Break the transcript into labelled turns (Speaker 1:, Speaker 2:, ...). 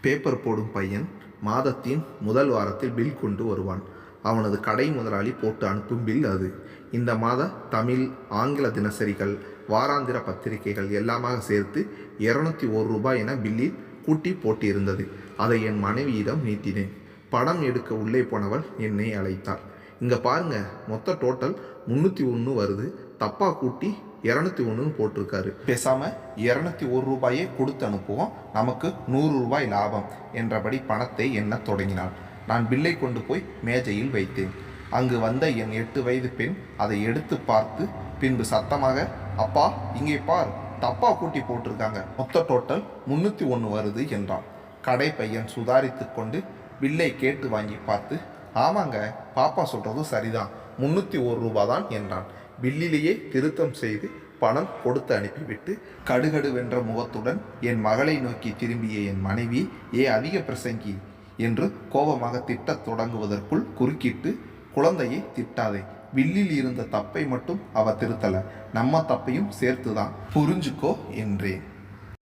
Speaker 1: Paper போடும் பையன் மாதத்தின் முதல் வாரத்தில் பில் கொண்டு வருவான். அவனது கடை முதலாளி போட்டு அனுப்பும் பில் அது. இந்த மாத தமிழ், ஆங்கில தினசரிகள், வாராந்திர பத்திரிகைகள் எல்லாமாக சேர்த்து 201 ரூபாய் என பில்லில் கூட்டி போட்டிருந்தது. அதை என் மனைவியிடம் நீட்டினேன். படம் எடுக்க உள்ளே போனவள் என்னை அழைத்தாள். இங்கே பாருங்க, மொத்த டோட்டல் 301 வருது, தப்பா கூட்டி 201 போட்டிருக்காரு. பேசாம 201 ரூபாயே கொடுத்து அனுப்புவோம், நமக்கு 100 ரூபாய் லாபம் என்றபடி பணத்தை எண்ணத் தொடங்கினாள். நான் பில்லை கொண்டு போய் மேஜையில் வைத்தேன். அங்கு வந்த என் 8 வயது பெண் அதை எடுத்து பார்த்து பின்பு சத்தமாக, அப்பா இங்கே பார், தப்பா கூட்டி போட்டிருக்காங்க, மொத்த டோட்டல் 301 வருது என்றான். கடை பையன் சுதாரித்து கொண்டு பில்லை கேட்டு வாங்கி பார்த்து, ஆமாங்க, பாப்பா சொல்றதும் சரிதான், 301 ரூபாய் தான் என்றான். பில்லிலேயே திருத்தம் செய்து பணம் கொடுத்து அனுப்பிவிட்டு கடுகடுவென்ற முகத்துடன் என் மகளை நோக்கி திரும்பிய என் மனைவி, அதிக பிரசங்கி என்று கோபமாக திட்டத் தொடங்குவதற்குள் குறுக்கிட்டு, குழந்தையை திட்டாதே, பில்லில் இருந்த தப்பை மட்டும் அவ திருத்தல, நம்ம தப்பையும் சேர்த்துதான், புரிஞ்சுக்கோ என்றேன்.